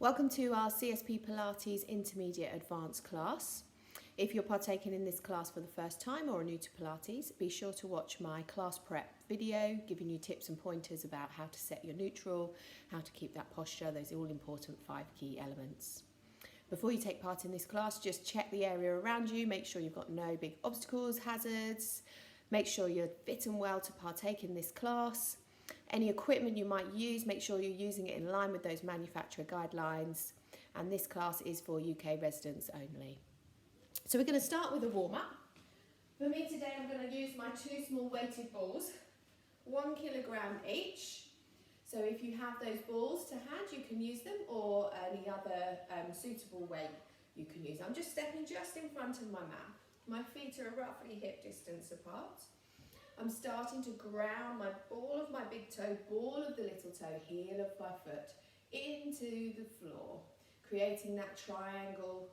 Welcome to our CSP Pilates Intermediate Advanced class. If you're partaking in this class for the first time or are new to Pilates, be sure to watch my class prep video giving you tips and pointers about how to set your neutral, how to keep that posture, those all important 5 key elements. Before you take part in this class, just check the area around you, make sure you've got no big obstacles, hazards, make sure you're fit and well to partake in this class. Any equipment you might use, make sure you're using it in line with those manufacturer guidelines. And this class is for UK residents only. So we're going to start with a warm-up. For me today, I'm going to use my 2 small weighted balls, 1 kilogram each. So if you have those balls to hand, you can use them, or any other suitable weight you can use. I'm just stepping just in front of my mat. My feet are roughly hip distance apart. I'm starting to ground my ball of my big toe, ball of the little toe, heel of my foot into the floor, creating that triangle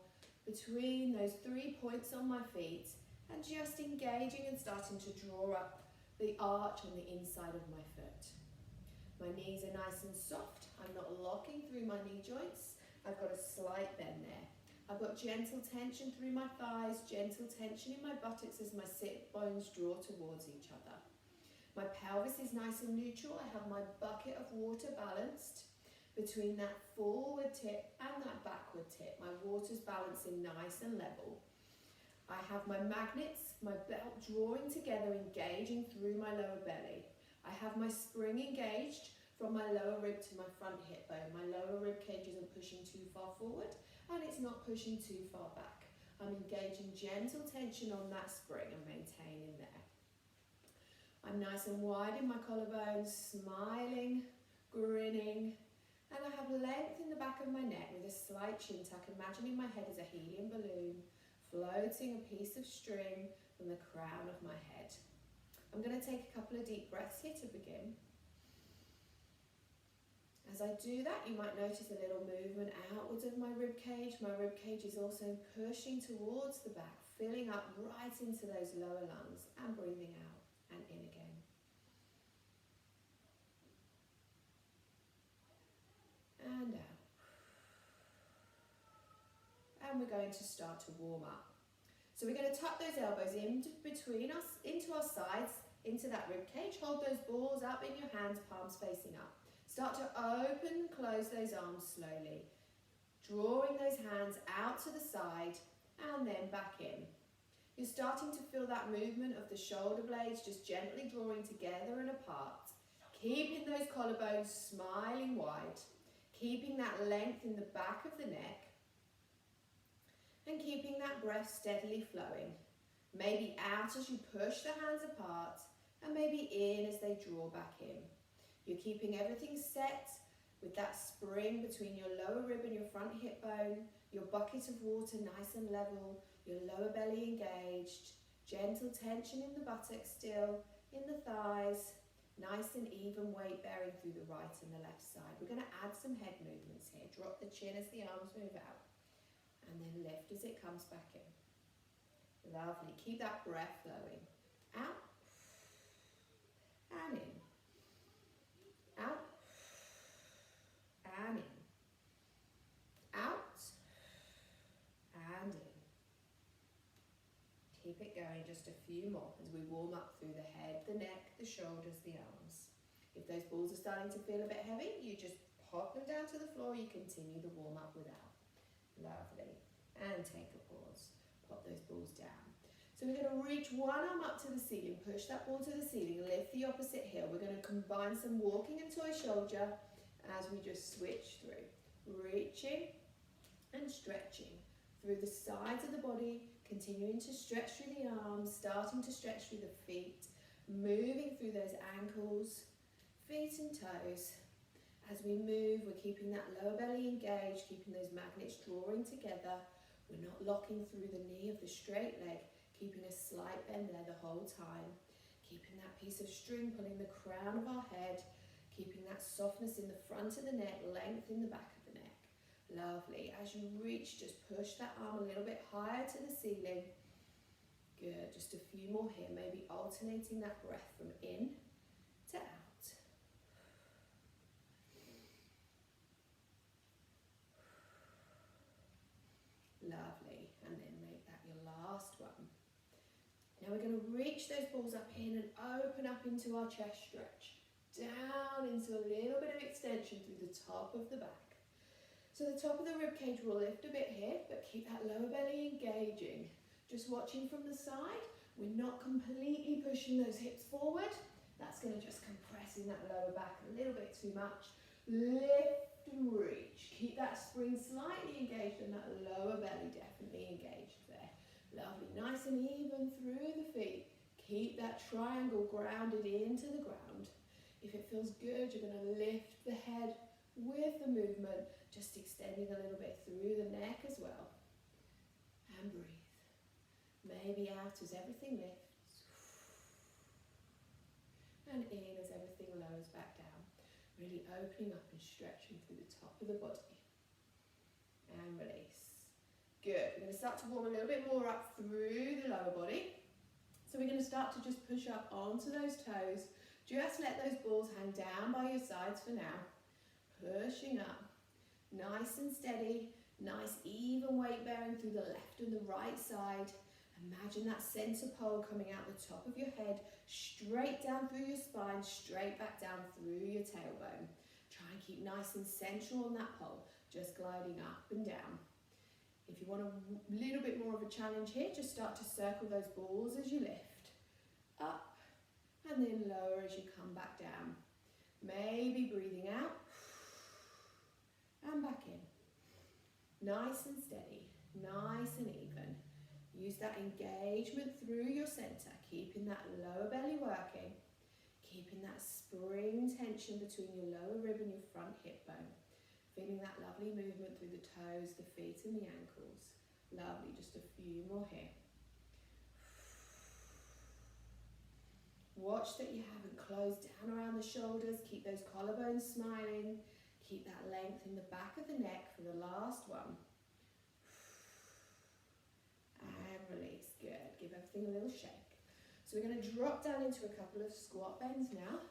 between those 3 points on my feet and just engaging and starting to draw up the arch on the inside of my foot. My knees are nice and soft. I'm not locking through my knee joints. I've got a slight bend there. I've got gentle tension through my thighs, gentle tension in my buttocks as my sit bones draw towards each other. My pelvis is nice and neutral. I have my bucket of water balanced between that forward tip and that backward tip. My water's balancing nice and level. I have my magnets, my belt drawing together, engaging through my lower belly. I have my spring engaged from my lower rib to my front hip bone. My lower rib cage isn't pushing too far forward and it's not pushing too far back. I'm engaging gentle tension on that spring and maintaining there. I'm nice and wide in my collarbones, smiling, grinning, and I have length in the back of my neck with a slight chin tuck, imagining my head as a helium balloon, floating a piece of string from the crown of my head. I'm going to take a couple of deep breaths here to begin. As I do that, you might notice a little movement outwards of my rib cage. My rib cage is also pushing towards the back, filling up right into those lower lungs and breathing out and in again. And out. And we're going to start to warm up. So we're going to tuck those elbows in between us, into our sides, into that rib cage. Hold those balls up in your hands, palms facing up. Start to open and close those arms slowly, drawing those hands out to the side and then back in. You're starting to feel that movement of the shoulder blades just gently drawing together and apart, keeping those collarbones smiling wide, keeping that length in the back of the neck, and keeping that breath steadily flowing. Maybe out as you push the hands apart, and maybe in as they draw back in. You're keeping everything set with that spring between your lower rib and your front hip bone, your bucket of water nice and level, your lower belly engaged, gentle tension in the buttocks still, in the thighs, nice and even weight bearing through the right and the left side. We're going to add some head movements here. Drop the chin as the arms move out, and then lift as it comes back in. Lovely. Keep that breath flowing. Out and in. Out and in. Out and in. Keep it going, just a few more as we warm up through the head, the neck, the shoulders, the arms. If those balls are starting to feel a bit heavy, you just pop them down to the floor. You continue the warm up without. Lovely. And take a pause. Pop those balls down. So we're going to reach one arm up to the ceiling, push that ball to the ceiling, lift the opposite heel. We're going to combine some walking and toy shoulder as we just switch through. Reaching and stretching through the sides of the body, continuing to stretch through the arms, starting to stretch through the feet, moving through those ankles, feet and toes. As we move, we're keeping that lower belly engaged, keeping those magnets drawing together. We're not locking through the knee of the straight leg, keeping a slight bend there the whole time, keeping that piece of string pulling the crown of our head, keeping that softness in the front of the neck, length in the back of the neck. Lovely. As you reach, just push that arm a little bit higher to the ceiling. Good. Just a few more here, maybe alternating that breath from in to out. Now we're going to reach those balls up in and open up into our chest stretch. Down into a little bit of extension through the top of the back. So the top of the rib cage will lift a bit here, but keep that lower belly engaging. Just watching from the side, we're not completely pushing those hips forward. That's going to just compress in that lower back a little bit too much. Lift and reach. Keep that spring slightly engaged and that lower belly definitely engaged there. Lovely, nice and even through the feet. Keep that triangle grounded into the ground. If it feels good, you're going to lift the head with the movement, just extending a little bit through the neck as well. And breathe. Maybe out as everything lifts. And in as everything lowers back down. Really opening up and stretching through the top of the body. And release. Good. We're going to start to warm a little bit more up through the lower body. So we're going to start to just push up onto those toes. Just let those balls hang down by your sides for now. Pushing up. Nice and steady. Nice even weight bearing through the left and the right side. Imagine that center pole coming out the top of your head, straight down through your spine, straight back down through your tailbone. Try and keep nice and central on that pole, just gliding up and down. If you want a little bit more of a challenge here, just start to circle those balls as you lift. Up and then lower as you come back down. Maybe breathing out and back in. Nice and steady, nice and even. Use that engagement through your center, keeping that lower belly working, keeping that spring tension between your lower rib and your front hip bone. Feeling that lovely movement through the toes, the feet and the ankles. Lovely, just a few more here. Watch that you haven't closed down around the shoulders. Keep those collarbones smiling. Keep that length in the back of the neck for the last one. And release, good. Give everything a little shake. So we're going to drop down into a couple of squat bends now.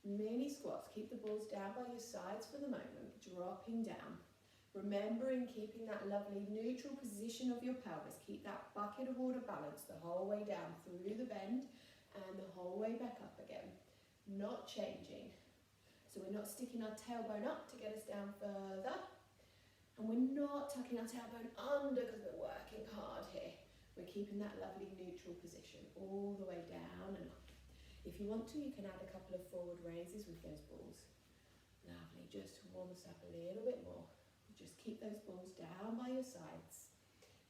Mini squats. Keep the balls down by your sides for the moment. Dropping down. Remembering keeping that lovely neutral position of your pelvis. Keep that bucket of water balanced the whole way down through the bend and the whole way back up again. Not changing. So we're not sticking our tailbone up to get us down further. And we're not tucking our tailbone under because we're working hard here. We're keeping that lovely neutral position all the way down and up. If you want to, you can add a couple of forward raises with those balls. Lovely, just to warm us up a little bit more. Just keep those balls down by your sides.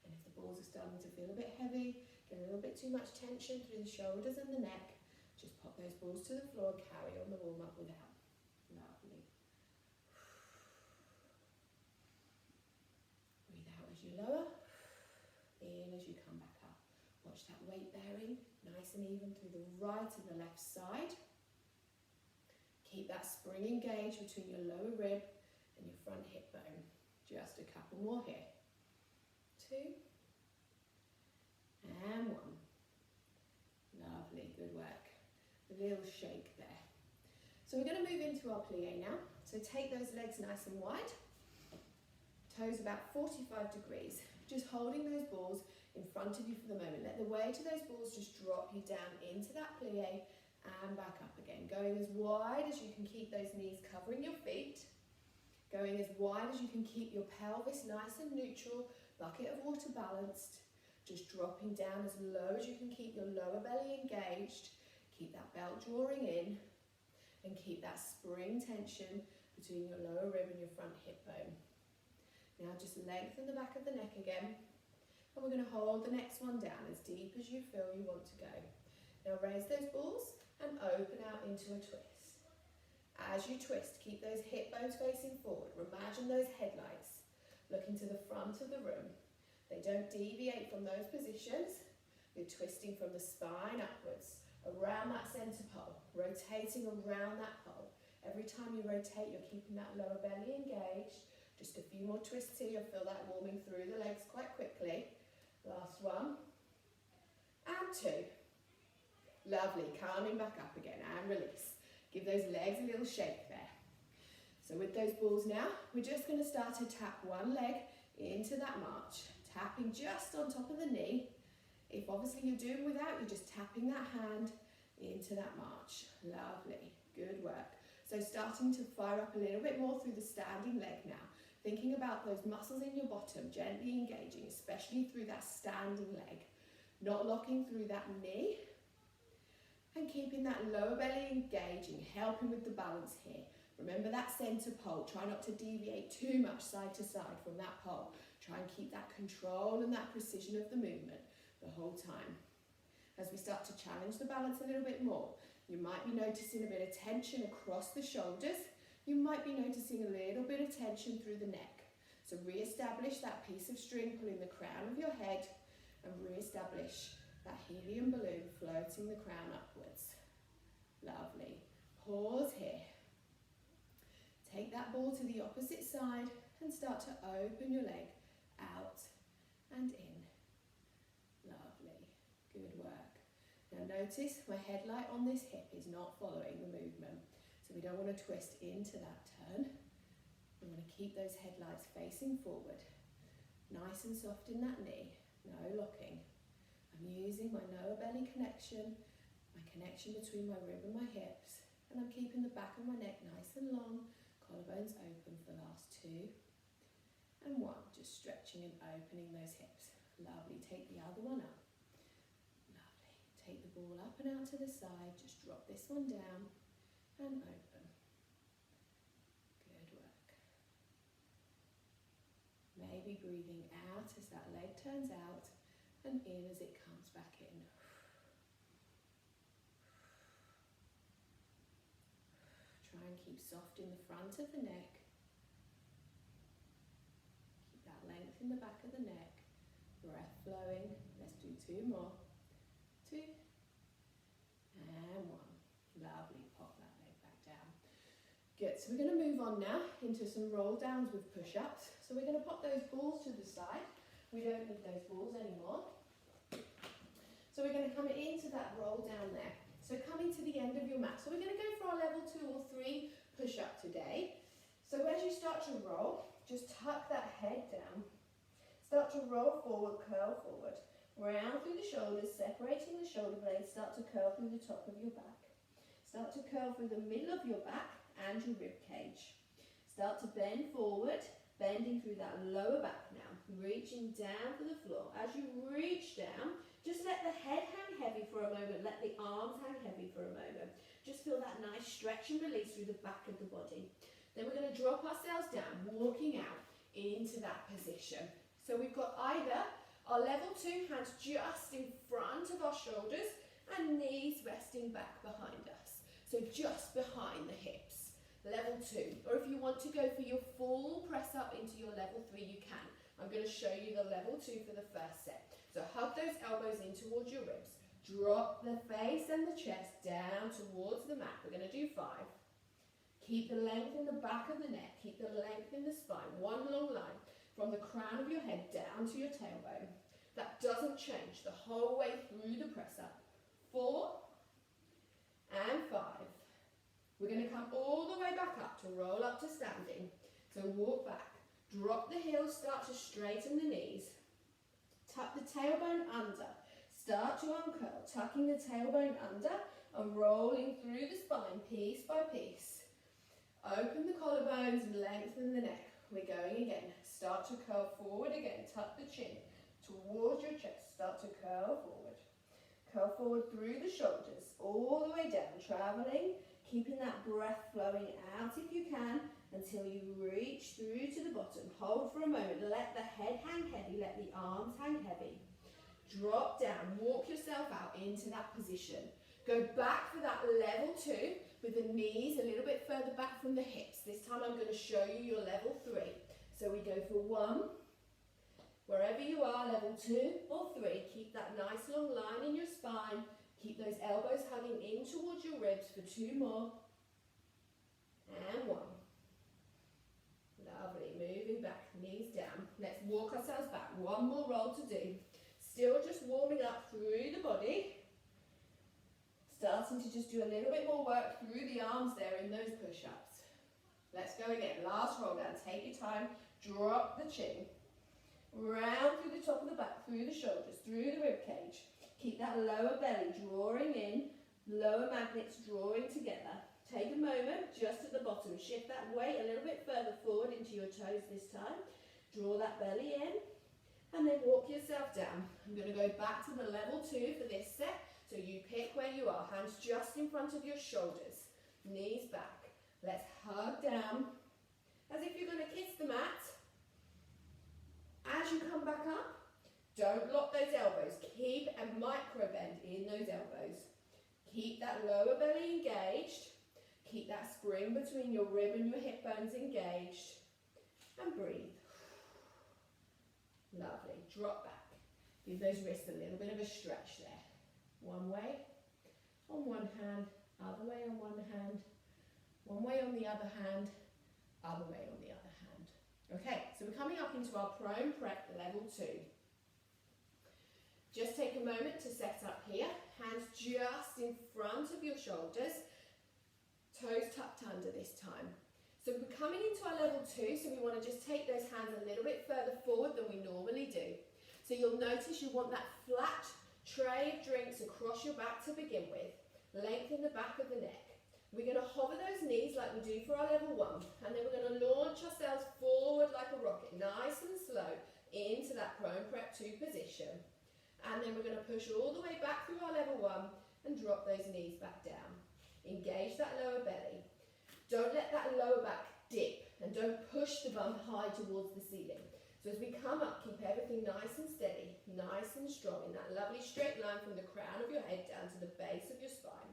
And if the balls are starting to feel a bit heavy, get a little bit too much tension through the shoulders and the neck, just pop those balls to the floor, carry on the warm up without. Lovely. Breathe out as you lower, in as you come back up. Watch that weight bearing, nice and even through the right and the left side. Keep that spring engaged between your lower rib and your front hip bone. Just a couple more here. 2 and 1. Lovely, good work. A little shake there. So we're going to move into our plie now. So take those legs nice and wide. Toes about 45 degrees. Just holding those balls in front of you for the moment. Let the weight of those balls just drop you down into that plie and back up again. Going as wide as you can keep those knees covering your feet. Going as wide as you can keep your pelvis nice and neutral, bucket of water balanced. Just dropping down as low as you can keep your lower belly engaged. Keep that belt drawing in and keep that spring tension between your lower rib and your front hip bone. Now just lengthen the back of the neck again. And we're going to hold the next one down as deep as you feel you want to go. Now raise those balls and open out into a twist. As you twist, keep those hip bones facing forward. Imagine those headlights looking to the front of the room. They don't deviate from those positions. You're twisting from the spine upwards, around that center pole, rotating around that pole. Every time you rotate, you're keeping that lower belly engaged. Just a few more twists here. You'll feel that warming through the legs quite quickly. Last one. And 2. Lovely. Calming back up again and release. Give those legs a little shake there. So with those balls now, we're just going to start to tap one leg into that march. Tapping just on top of the knee. If obviously you're doing without, you're just tapping that hand into that march. Lovely, good work. So starting to fire up a little bit more through the standing leg now. Thinking about those muscles in your bottom, gently engaging, especially through that standing leg. Not locking through that knee. And keeping that lower belly engaging, helping with the balance here. Remember that center pole. Try not to deviate too much side to side from that pole. Try and keep that control and that precision of the movement the whole time. As we start to challenge the balance a little bit more, you might be noticing a bit of tension across the shoulders. You might be noticing a little bit of tension through the neck. So re-establish that piece of string pulling the crown of your head and re-establish that helium balloon floating the crown upwards. Lovely. Pause here. Take that ball to the opposite side and start to open your leg out and in. Lovely. Good work. Now notice my headlight on this hip is not following the movement. So we don't want to twist into that turn. We want to keep those headlights facing forward. Nice and soft in that knee. No locking. I'm using my lower belly connection, my connection between my rib and my hips, and I'm keeping the back of my neck nice and long, collarbones open for the last 2, and 1, just stretching and opening those hips. Lovely, take the other one up. Lovely, take the ball up and out to the side, just drop this one down, and open. Good work. Maybe breathing out as that leg turns out, and in as it comes back in. Try and keep soft in the front of the neck. Keep that length in the back of the neck. Breath flowing. Let's do 2 more. 2 and 1. Lovely. Pop that leg back down. Good. So we're going to move on now into some roll downs with push-ups. So we're going to pop those balls to the side. We don't need those balls anymore. So we're going to come into that roll down there. So coming to the end of your mat. So we're going to go for our level 2 or 3 push-up today. So as you start to roll, just tuck that head down. Start to roll forward, curl forward. Round through the shoulders, separating the shoulder blades. Start to curl through the top of your back. Start to curl through the middle of your back and your rib cage. Start to bend forward, bending through that lower back now. Reaching down for the floor. As you reach down, just let the head hang heavy for a moment. Let the arms hang heavy for a moment. Just feel that nice stretch and release through the back of the body. Then we're going to drop ourselves down, walking out into that position. So we've got either our level 2 hands just in front of our shoulders and knees resting back behind us. So just behind the hips. Level 2. Or if you want to go for your full press up into your level 3, you can. I'm going to show you the level 2 for the first set. So hug those elbows in towards your ribs. Drop the face and the chest down towards the mat. We're going to do 5. Keep the length in the back of the neck. Keep the length in the spine. One long line from the crown of your head down to your tailbone. That doesn't change the whole way through the press up. 4 and 5. We're going to come all the way back up to roll up to standing. So walk back. Drop the heels, start to straighten the knees. Tuck the tailbone under. Start to uncurl, tucking the tailbone under and rolling through the spine piece by piece. Open the collarbones and lengthen the neck. We're going again. Start to curl forward again. Tuck the chin towards your chest. Start to curl forward. Curl forward through the shoulders, all the way down, traveling, keeping that breath flowing out if you can, until you reach through to the bottom. Hold for a moment. Let the head hang heavy. Let the arms hang heavy. Drop down. Walk yourself out into that position. Go back for that level 2 with the knees a little bit further back from the hips. This time I'm going to show you your level 3. So we go for 1. Wherever you are, level 2 or 3. Keep that nice long line in your spine. Keep those elbows hugging in towards your ribs for 2 more. And 1. Lovely, moving back, knees down. Let's walk ourselves back. 1 more roll to do. Still just warming up through the body. Starting to just do a little bit more work through the arms there in those push-ups. Let's go again. Last roll down. Take your time. Drop the chin. round through the top of the back, through the shoulders, through the rib cage. Keep that lower belly drawing in, lower magnets drawing together. Take a moment just at the bottom. Shift that weight a little bit further forward into your toes this time. Draw that belly in and then walk yourself down. I'm going to go back to the level 2 for this set. So you pick where you are, hands just in front of your shoulders, knees back. Let's hug down as if you're going to kiss the mat. As you come back up, don't lock those elbows. Keep a micro bend in those elbows. Keep that lower belly engaged. Keep that spring between your rib and your hip bones engaged. And breathe. Lovely. Drop back. Give those wrists a little bit of a stretch there. One way on one hand, other way on one hand, one way on the other hand, other way on the other hand. Okay, so we're coming up into our prone prep level 2. Just take a moment to set up here. Hands just in front of your shoulders. Toes tucked under this time. So we're coming into our level 2, so we want to just take those hands a little bit further forward than we normally do. So you'll notice you want that flat tray of drinks across your back to begin with. Lengthen the back of the neck. We're going to hover those knees like we do for our level 1, and then we're going to launch ourselves forward like a rocket, nice and slow, into that prone prep 2 position. And then we're going to push all the way back through our level 1 and drop those knees back down. Engage that lower belly. Don't let that lower back dip, and don't push the bum high towards the ceiling. So as we come up, keep everything nice and steady, nice and strong, in that lovely straight line from the crown of your head down to the base of your spine.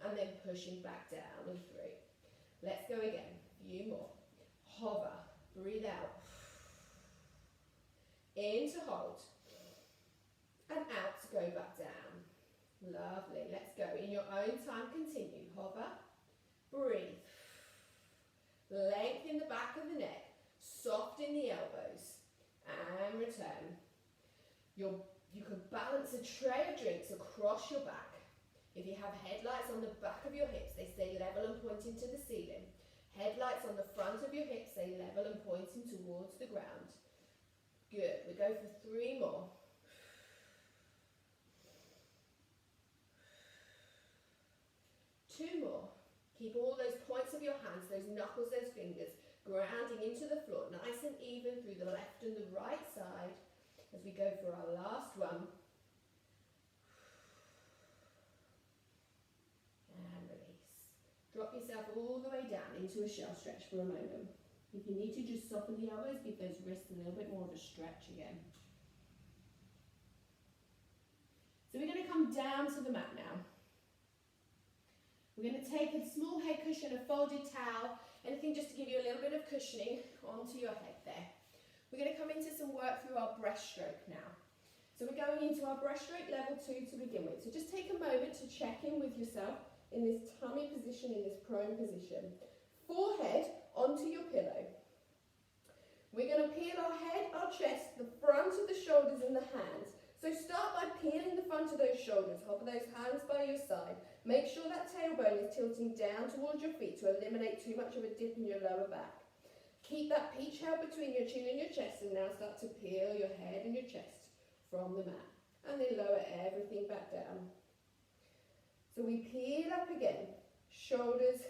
And then pushing back down and through. Let's go again. A few more. Hover. Breathe out. In to hold. And out to go back down. Lovely. Let's go. In your own time, continue. Hover. Breathe. Lengthen the back of the neck. Soften the elbows. And return. You can balance a tray of drinks across your back. If you have headlights on the back of your hips, they stay level and pointing to the ceiling. Headlights on the front of your hips, stay level and pointing towards the ground. Good. We go for 3 more. Two more. Keep all those points of your hands, those knuckles, those fingers, grounding into the floor, nice and even through the left and the right side as we go for our last one. And release. Drop yourself all the way down into a shell stretch for a moment. If you need to, just soften the elbows, give those wrists a little bit more of a stretch again. So we're going to come down to the mat now. We're going to take a small head cushion, a folded towel, anything just to give you a little bit of cushioning onto your head there. We're going to come into some work through our breaststroke now. So we're going into our breaststroke level 2 to begin with. So just take a moment to check in with yourself in this tummy position, in this prone position. Forehead onto your pillow. We're going to peel our head, our chest, the front of the shoulders and the hands. So start by peeling the front of those shoulders, hover those hands by your side. Make sure that tailbone is tilting down towards your feet to eliminate too much of a dip in your lower back. Keep that peach held between your chin and your chest, and now start to peel your head and your chest from the mat. And then lower everything back down. So we peel up again, shoulders,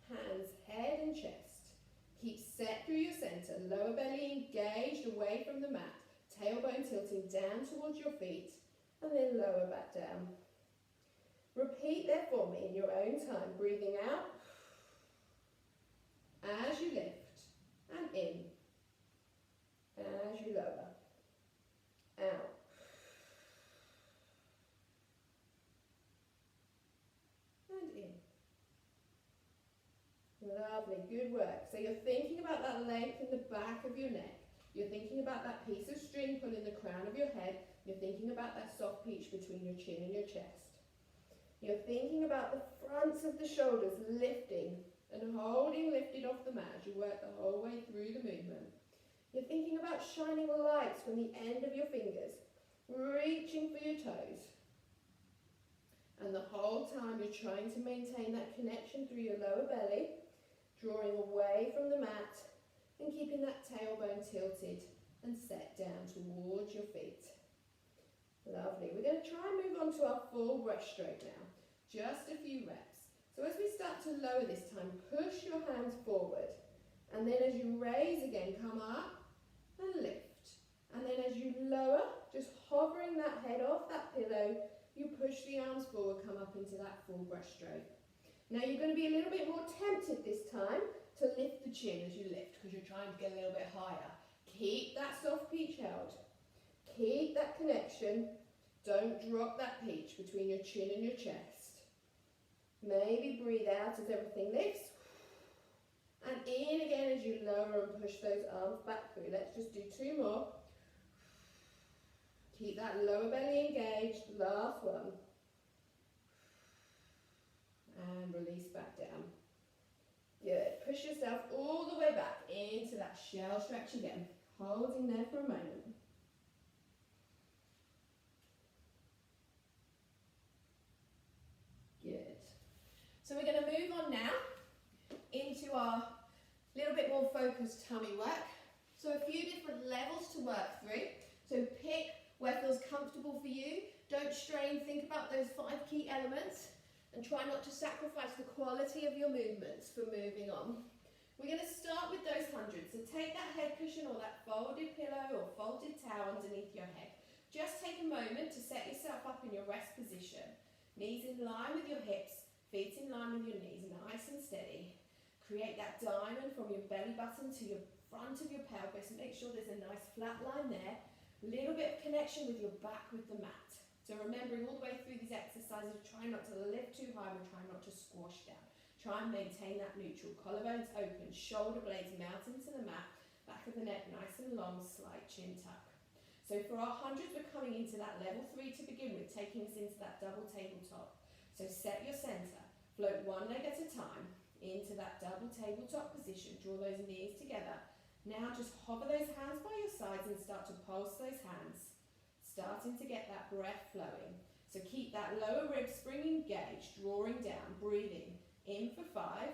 hands, head and chest. Keep set through your center, lower belly engaged away from the mat. Tailbone tilting down towards your feet, and then lower back down. Repeat there for me in your own time, breathing out as you lift, and in as you lower, out. And in. Lovely, good work. So you're thinking about that length in the back of your neck. You're thinking about that piece of string pulling the crown of your head. You're thinking about that soft peach between your chin and your chest. You're thinking about the fronts of the shoulders lifting and holding lifted off the mat as you work the whole way through the movement. You're thinking about shining lights from the end of your fingers, reaching for your toes. And the whole time you're trying to maintain that connection through your lower belly, drawing away from the mat, and keeping that tailbone tilted and set down towards your feet. Lovely. We're going to try and move on to our full breaststroke now. Just a few reps. So as we start to lower this time, push your hands forward. And then as you raise again, come up and lift. And then as you lower, just hovering that head off that pillow, you push the arms forward, come up into that full breaststroke. Now you're going to be a little bit more tempted this time to lift the chin as you lift, because you're trying to get a little bit higher. Keep that soft peach held. Keep that connection. Don't drop that peach between your chin and your chest. Maybe breathe out as everything lifts. And in again as you lower and push those arms back through. Let's just do 2 more. Keep that lower belly engaged. Last one. And release back down. Good. Push yourself all the way back into that shell stretch again. Holding there for a moment. Good. So we're going to move on now into our little bit more focused tummy work. So a few different levels to work through. So pick where feels comfortable for you. Don't strain. Think about those 5 key elements and try not to sacrifice the quality of your movements for moving on. We're going to start with those 100. So take that head cushion or that folded pillow or folded towel underneath your head. Just take a moment to set yourself up in your rest position. Knees in line with your hips, feet in line with your knees, nice and steady. Create that diamond from your belly button to your front of your pelvis. Make sure there's a nice flat line there. Little bit of connection with your back with the mat. So remembering all the way through these exercises, try not to lift too high, we're trying not to squash down. Try and maintain that neutral. Collarbones open, shoulder blades melt into the mat, back of the neck nice and long, slight chin tuck. So for our 100s, we're coming into that level 3 to begin with, taking us into that double tabletop. So set your center, float one leg at a time into that double tabletop position. Draw those knees together. Now just hover those hands by your sides and start to pulse those hands. Starting to get that breath flowing. So keep that lower rib spring engaged, drawing down, breathing in for 5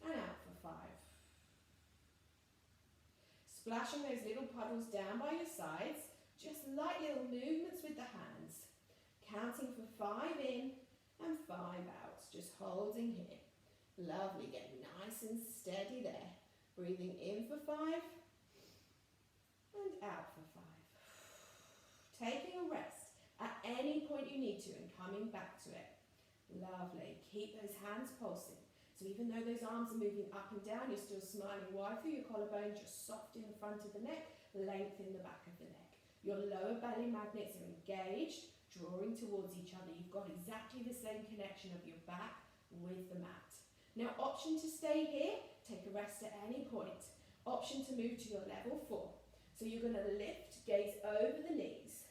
and out for 5. Splashing those little puddles down by your sides, just light little movements with the hands. Counting for 5 in and 5 out, just holding here. Lovely, get nice and steady there. Breathing in for 5 and out for 5. Taking a rest at any point you need to and coming back to it. Lovely. Keep those hands pulsing. So even though those arms are moving up and down, you're still smiling wide through your collarbone, just soft in the front of the neck, length in the back of the neck. Your lower belly magnets are engaged, drawing towards each other. You've got exactly the same connection of your back with the mat. Now, option to stay here, take a rest at any point. Option to move to your level 4. So you're going to lift, gaze over the knees.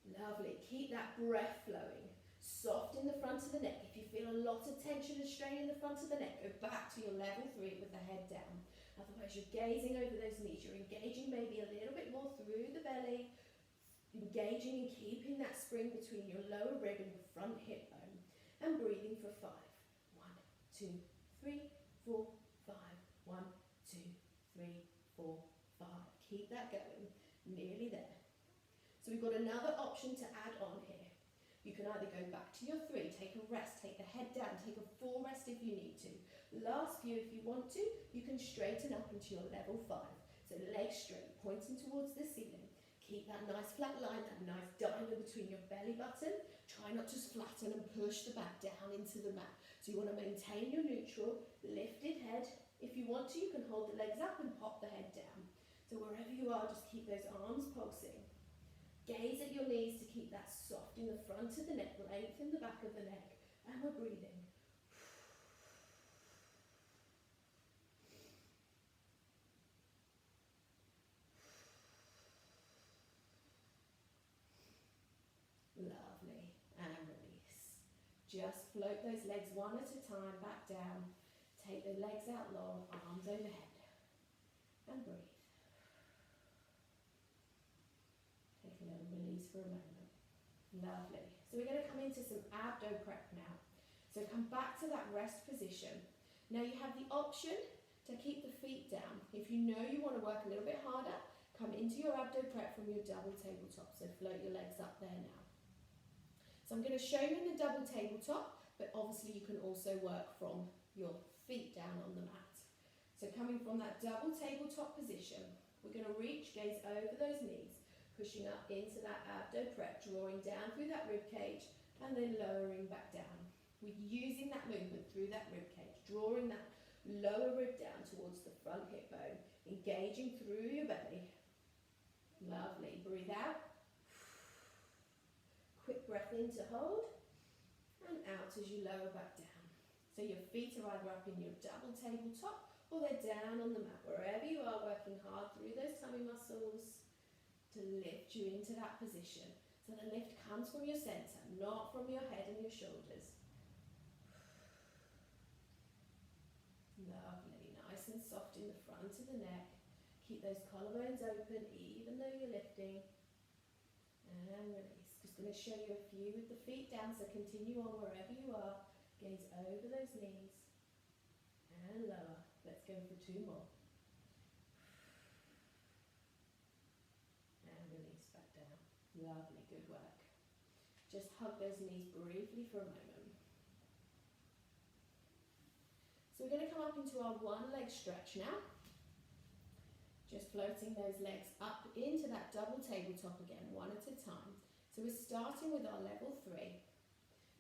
Lovely. Keep that breath flowing. Soft in the front of the neck. If you feel a lot of tension and strain in the front of the neck, go back to your level 3 with the head down. Otherwise, you're gazing over those knees. You're engaging maybe a little bit more through the belly, engaging and keeping that spring between your lower rib and your front hip bone, and breathing for 5. 1, 2, 3, 4, 5. 1, 2, 3, 4, 5. Keep that going. Nearly there. So we've got another option to add on here. You can either go back to your 3, take a rest, take the head down, take a full rest if you need to. Last few, if you want to, you can straighten up into your level 5. So legs straight, pointing towards the ceiling. Keep that nice flat line, that nice diamond between your belly button. Try not to flatten and push the back down into the mat. So you want to maintain your neutral, lifted head. If you want to, you can hold the legs up and pop the head down. So wherever you are, just keep those arms pulsing. Gaze at your knees to keep that soft in the front of the neck, length in the back of the neck. And we're breathing. Lovely. And release. Just float those legs one at a time, back down. Take the legs out long, arms overhead. And breathe. Take a little release for a moment. Lovely. So we're going to come into some abdo prep now. So come back to that rest position. Now you have the option to keep the feet down. If you know you want to work a little bit harder, come into your abdo prep from your double tabletop. So float your legs up there now. So I'm going to show you in the double tabletop, but obviously you can also work from your feet down on the mat. So coming from that double tabletop position, we're going to reach, gaze over those knees, pushing up into that abdo prep, drawing down through that rib cage and then lowering back down. We're using that movement through that rib cage, drawing that lower rib down towards the front hip bone, engaging through your belly. Lovely. Breathe out. Quick breath in to hold and out as you lower back down. So your feet are either up in your double tabletop or they're down on the mat, wherever you are, working hard through those tummy muscles to lift you into that position. So the lift comes from your center, not from your head and your shoulders. Lovely, nice and soft in the front of the neck. Keep those collarbones open even though you're lifting. And release. Just going to show you a few with the feet down, so continue on wherever you are. Gaze over those knees and lower. Let's go for 2 more. And release back down. Lovely, good work. Just hug those knees briefly for a moment. So we're going to come up into our one leg stretch now. Just floating those legs up into that double tabletop again, one at a time. So we're starting with our level 3.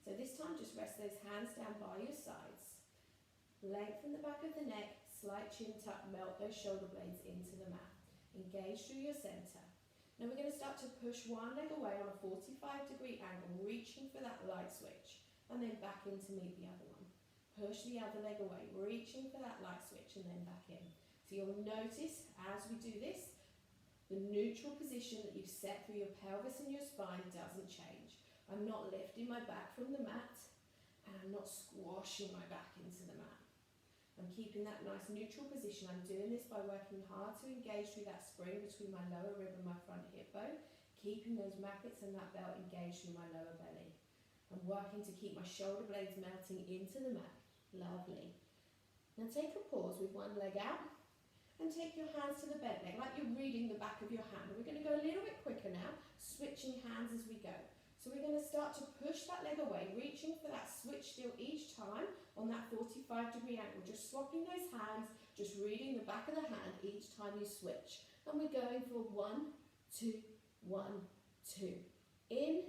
So this time just rest those hands down by your sides. Lengthen the back of the neck, slight chin tuck, melt those shoulder blades into the mat. Engage through your center. Now we're going to start to push one leg away on a 45-degree angle, reaching for that light switch, and then back in to meet the other one. Push the other leg away, reaching for that light switch, and then back in. So you'll notice as we do this, the neutral position that you've set through your pelvis and your spine doesn't change. I'm not lifting my back from the mat, and I'm not squashing my back into the mat. I'm keeping that nice neutral position. I'm doing this by working hard to engage through that spring between my lower rib and my front hip bone, keeping those magnets and that belt engaged through my lower belly. I'm working to keep my shoulder blades melting into the mat. Lovely. Now take a pause with one leg out and take your hands to the bed leg, like you're reading the back of your hand. We're going to go a little bit quicker now, switching hands as we go. So we're going to start to push that leg away, reaching for that switch still each time on that 45-degree angle. Just swapping those hands, just reading the back of the hand each time you switch. And we're going for 1, 2, 1, 2. In,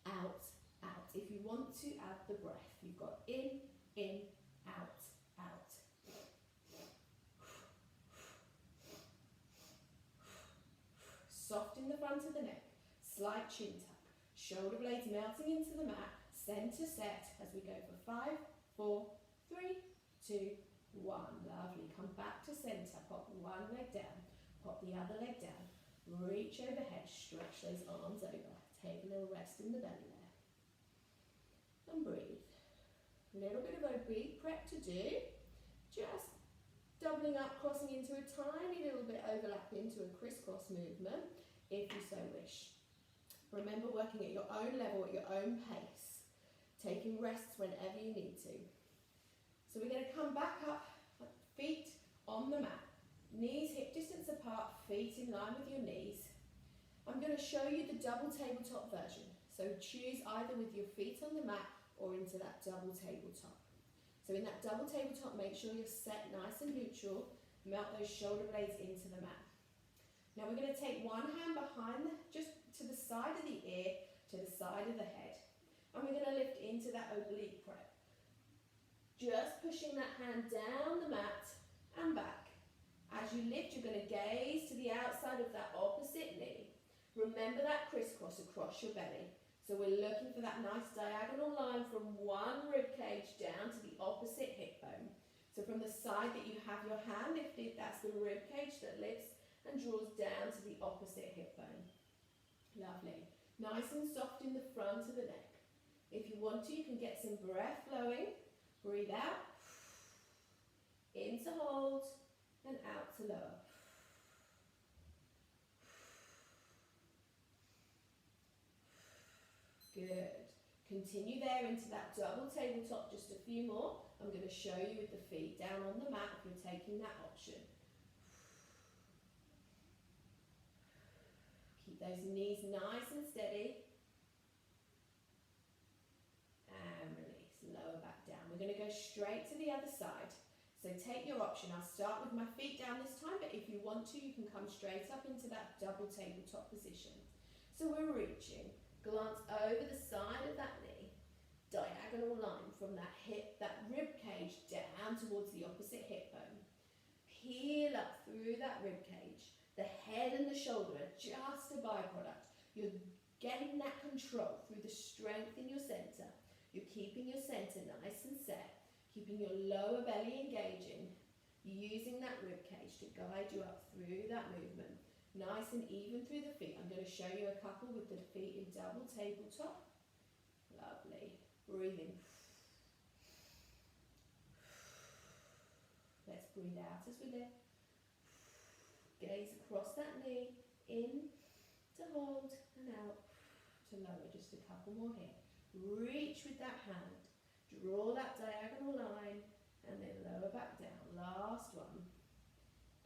out, out. If you want to add the breath, you've got in, out, out. Soft in the front of the neck, slight chin tuck. Shoulder blades melting into the mat, center set as we go for 5, 4, 3, 2, 1. Lovely. Come back to center. Pop one leg down, pop the other leg down. Reach overhead, stretch those arms over. Take a little rest in the belly there. And breathe. A little bit of oblique prep to do. Just doubling up, crossing into a tiny little bit overlap into a crisscross movement, if you so wish. Remember, working at your own level, at your own pace, taking rests whenever you need to. So we're going to come back up, feet on the mat, knees hip distance apart, feet in line with your knees. I'm going to show you the double tabletop version. So choose either with your feet on the mat or into that double tabletop. So in that double tabletop, make sure you're set nice and neutral, melt those shoulder blades into the mat. Now we're going to take one hand behind, just to the side of the ear, to the side of the head. And we're going to lift into that oblique prep. Just pushing that hand down the mat and back. As you lift, you're going to gaze to the outside of that opposite knee. Remember that crisscross across your belly. So we're looking for that nice diagonal line from one rib cage down to the opposite hip bone. So from the side that you have your hand lifted, that's the rib cage that lifts and draws down to the opposite hip bone. Lovely. Nice and soft in the front of the neck. If you want to, you can get some breath flowing. Breathe out. In to hold and out to lower. Good. Continue there into that double tabletop, just a few more, I'm going to show you with the feet down on the mat if you're taking that option. Keep those knees nice and steady. And release, lower back down. We're going to go straight to the other side. So take your option. I'll start with my feet down this time, but if you want to, you can come straight up into that double tabletop position. So we're reaching, glance over the side of that knee, diagonal line from that hip, that rib cage down towards the opposite hip bone. Peel up through that rib cage. The head and the shoulder are just a byproduct. You're getting that control through the strength in your center. You're keeping your center nice and set, keeping your lower belly engaging, using that rib cage to guide you up through that movement. Nice and even through the feet. I'm going to show you a couple with the feet in double tabletop. Lovely. Breathing. Let's breathe out as we lift. Gaze across that knee. In to hold and out to lower. Just a couple more here. Reach with that hand. Draw that diagonal line and then lower back down. Last one.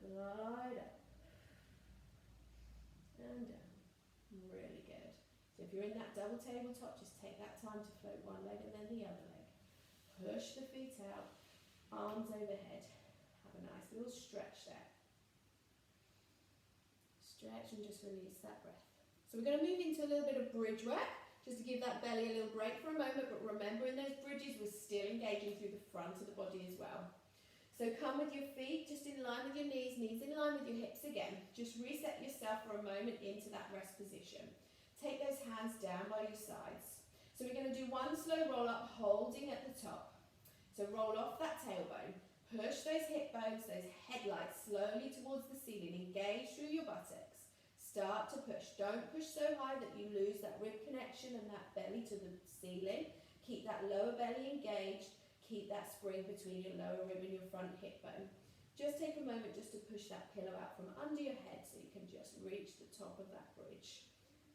Glide up. And down. Really good. So if you're in that double tabletop, just take that time to float one leg and then the other leg. Push the feet out, arms overhead. Have a nice little stretch there. Stretch and just release that breath. So we're going to move into a little bit of bridge work, just to give that belly a little break for a moment, but remember in those bridges we're still engaging through the front of the body as well. So come with your feet just in line with your knees in line with your hips again. Just reset yourself for a moment into that rest position. Take those hands down by your sides. So we're going to do one slow roll up, holding at the top. So roll off that tailbone. Push those hip bones, those headlights slowly towards the ceiling. Engage through your buttocks. Start to push. Don't push so high that you lose that rib connection and that belly to the ceiling. Keep that lower belly engaged. Keep that spring between your lower rib and your front hip bone. Just take a moment just to push that pillow out from under your head so you can just reach the top of that bridge.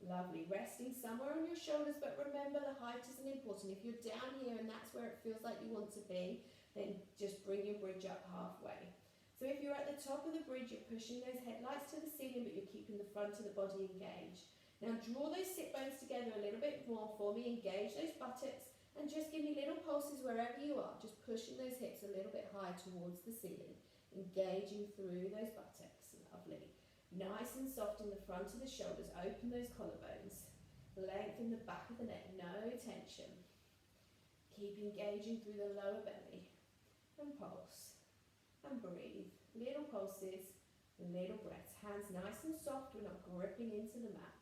Lovely. Resting somewhere on your shoulders, but remember the height isn't important. If you're down here and that's where it feels like you want to be, then just bring your bridge up halfway. So if you're at the top of the bridge, you're pushing those headlights to the ceiling, but you're keeping the front of the body engaged. Now draw those sit bones together a little bit more for me. Engage those buttocks. And just give me little pulses wherever you are, just pushing those hips a little bit higher towards the ceiling, engaging through those buttocks. Lovely. Nice and soft in the front of the shoulders, open those collarbones, lengthen the back of the neck, no tension. Keep engaging through the lower belly, and pulse, and breathe. Little pulses, little breaths, hands nice and soft, we're not gripping into the mat.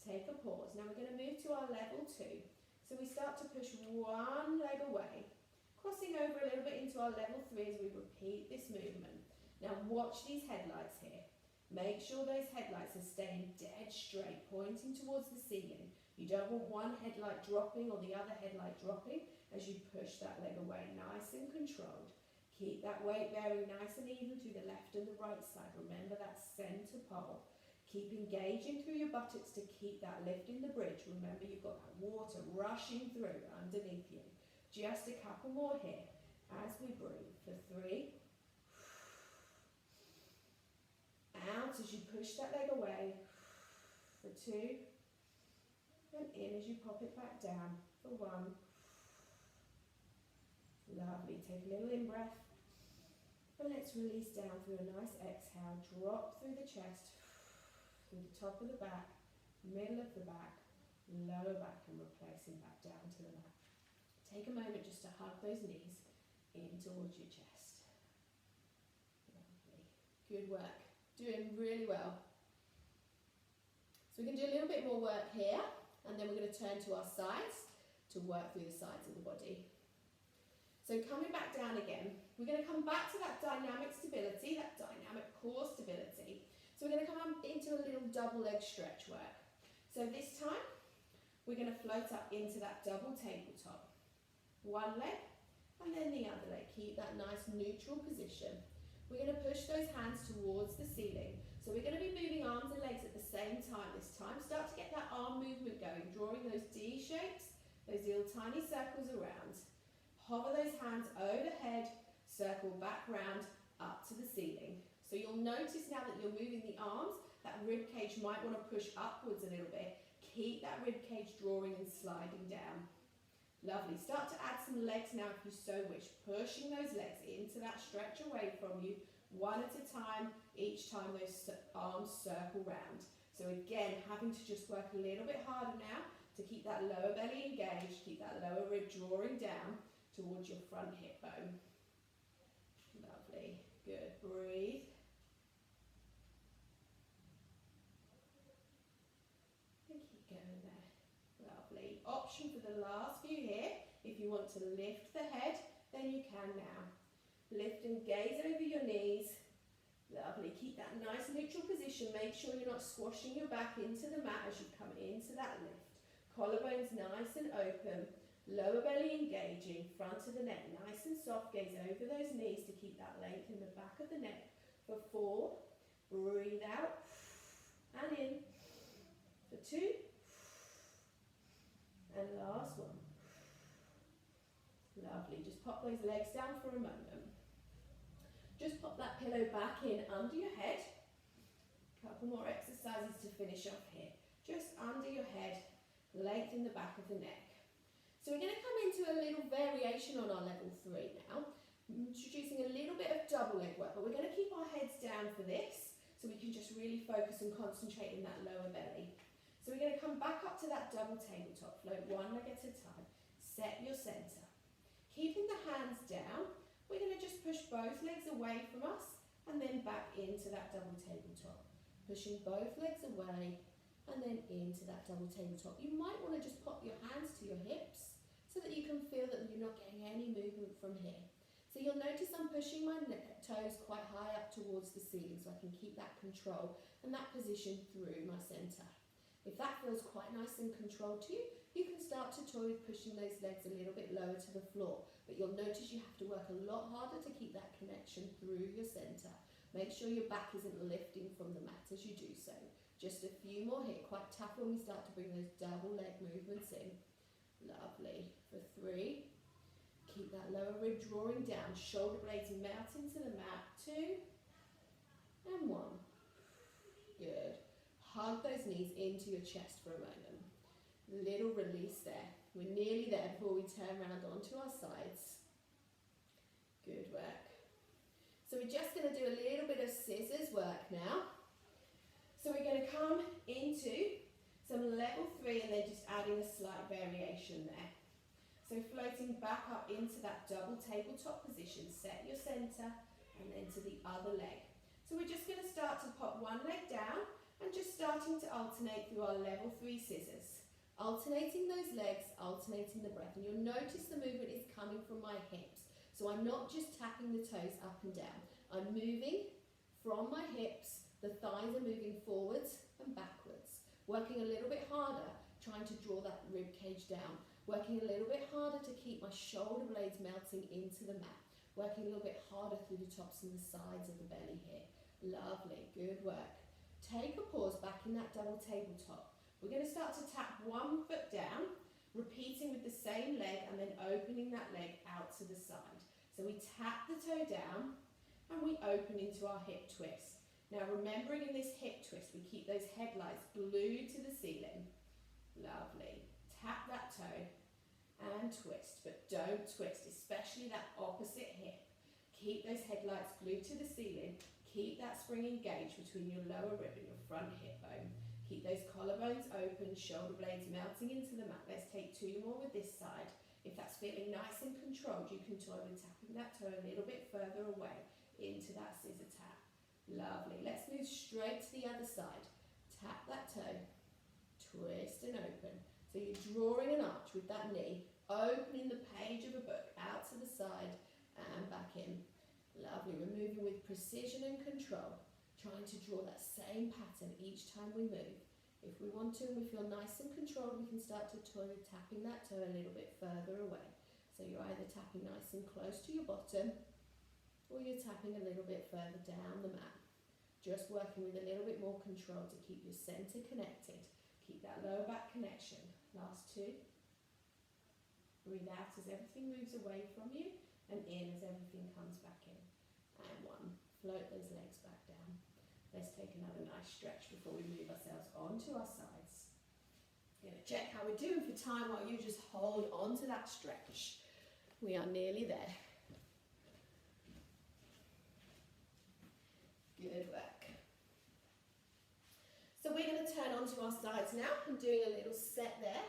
Take a pause. Now we're going to move to our level 2. So we start to push one leg away, crossing over a little bit into our level 3 as we repeat this movement. Now watch these headlights here. Make sure those headlights are staying dead straight, pointing towards the ceiling. You don't want one headlight dropping or the other headlight dropping as you push that leg away, nice and controlled. Keep that weight bearing nice and even through the left and the right side. Remember that center pole. Keep engaging through your buttocks to keep that lift in the bridge. Remember you've got that water rushing through underneath you. Just a couple more here as we breathe for 3. Out as you push that leg away for 2. And in as you pop it back down for 1. Lovely. Take a little in breath. And let's release down through a nice exhale. Drop through the chest. Through the top of the back, middle of the back, lower back, and replacing back down to the mat. Take a moment just to hug those knees in towards your chest. Lovely. Good work. Doing really well. So we can do a little bit more work here, and then we're going to turn to our sides to work through the sides of the body. So coming back down again, we're going to come back to that dynamic stability, that dynamic core stability. So we're going to come up into a little double leg stretch work. So this time, we're going to float up into that double tabletop. One leg, and then the other leg. Keep that nice neutral position. We're going to push those hands towards the ceiling. So we're going to be moving arms and legs at the same time this time. Start to get that arm movement going, drawing those D shapes, those little tiny circles around. Hover those hands overhead, circle back round up to the ceiling. So you'll notice now that you're moving the arms, that rib cage might want to push upwards a little bit. Keep that rib cage drawing and sliding down. Lovely. Start to add some legs now if you so wish. Pushing those legs into that stretch away from you, one at a time, each time those arms circle round. So again, having to just work a little bit harder now to keep that lower belly engaged, keep that lower rib drawing down towards your front hip bone. Lovely. Good. Breathe. And keep going there. Lovely. Option for the last few here. If you want to lift the head, then you can now. Lift and gaze over your knees. Lovely. Keep that nice neutral position. Make sure you're not squashing your back into the mat as you come into that lift. Collarbones nice and open. Lower belly engaging. Front of the neck nice and soft. Gaze over those knees to keep that length in the back of the neck. For 4. Breathe out. And in. For 2. And last one. Lovely. Just pop those legs down for a moment. Just pop that pillow back in under your head. Couple more exercises to finish off here. Just under your head, lengthen the back of the neck. So we're going to come into a little variation on our level 3 now. Introducing a little bit of double leg work, but we're going to keep our heads down for this so we can just really focus and concentrate in that lower belly. So we're going to come back up to that double tabletop, float one leg at a time. Set your center. Keeping the hands down, we're going to just push both legs away from us and then back into that double tabletop. Pushing both legs away and then into that double tabletop. You might want to just pop your hands to your hips so that you can feel that you're not getting any movement from here. So you'll notice I'm pushing my toes quite high up towards the ceiling so I can keep that control and that position through my center. If that feels quite nice and controlled to you, you can start to toy with pushing those legs a little bit lower to the floor. But you'll notice you have to work a lot harder to keep that connection through your center. Make sure your back isn't lifting from the mat as you do so. Just a few more here, quite tough when we start to bring those double leg movements in. Lovely. For 3. Keep that lower rib drawing down, shoulder blades melt into the mat. 2. And 1. Good. Hug those knees into your chest for a moment. Little release there. We're nearly there before we turn around onto our sides. Good work. So we're just going to do a little bit of scissors work now. So we're going to come into some level 3 and then just adding a slight variation there. So floating back up into that double tabletop position. Set your center and then to the other leg. So we're just going to start to pop one leg down and just starting to alternate through our level 3 scissors. Alternating those legs, alternating the breath. And you'll notice the movement is coming from my hips. So I'm not just tapping the toes up and down. I'm moving from my hips, the thighs are moving forwards and backwards. Working a little bit harder, trying to draw that rib cage down. Working a little bit harder to keep my shoulder blades melting into the mat. Working a little bit harder through the tops and the sides of the belly here. Lovely, good work. Take a pause back in that double tabletop. We're going to start to tap one foot down, repeating with the same leg and then opening that leg out to the side. So we tap the toe down and we open into our hip twist. Now remembering in this hip twist, we keep those headlights glued to the ceiling. Lovely. Tap that toe and twist, but don't twist, especially that opposite hip. Keep those headlights glued to the ceiling. Keep that spring engaged between your lower rib and your front hip bone. Keep those collarbones open, shoulder blades melting into the mat. Let's take 2 more with this side. If that's feeling nice and controlled, you can toy with tapping that toe a little bit further away into that scissor tap. Lovely. Let's move straight to the other side. Tap that toe, twist and open. So you're drawing an arch with that knee, opening the page of a book out to the side and back in. Lovely. We're moving with precision and control, trying to draw that same pattern each time we move. If we want to and we feel nice and controlled, we can start to toy with tapping that toe a little bit further away. So you're either tapping nice and close to your bottom or you're tapping a little bit further down the mat. Just working with a little bit more control to keep your center connected. Keep that lower back connection. Last 2. Breathe out as everything moves away from you and in as everything comes back in. And one. Float those legs back down. Let's take another nice stretch before we move ourselves onto our sides. Going to check how we're doing for time while you just hold on to that stretch. We are nearly there. Good work. So we're going to turn onto our sides now. I'm doing a little set there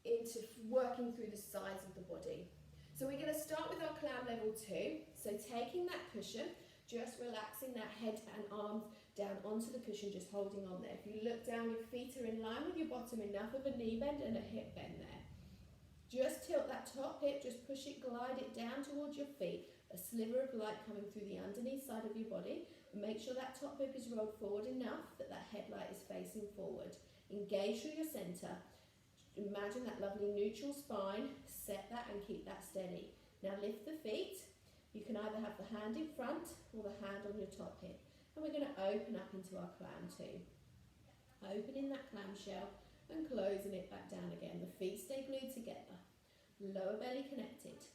into working through the sides of the body. So we're going to start with our clown level 2. So taking that cushion, just relaxing that head and arms down onto the cushion, just holding on there. If you look down, your feet are in line with your bottom, enough of a knee bend and a hip bend there. Just tilt that top hip, just push it, glide it down towards your feet. A sliver of light coming through the underneath side of your body. And make sure that top hip is rolled forward enough that that headlight is facing forward. Engage through your centre. Imagine that lovely neutral spine. Set that and keep that steady. Now lift the feet. You can either have the hand in front or the hand on your top hip. And we're going to open up into our clown 2. Opening that clamshell and closing it back down again. The feet stay glued together. Lower belly connected.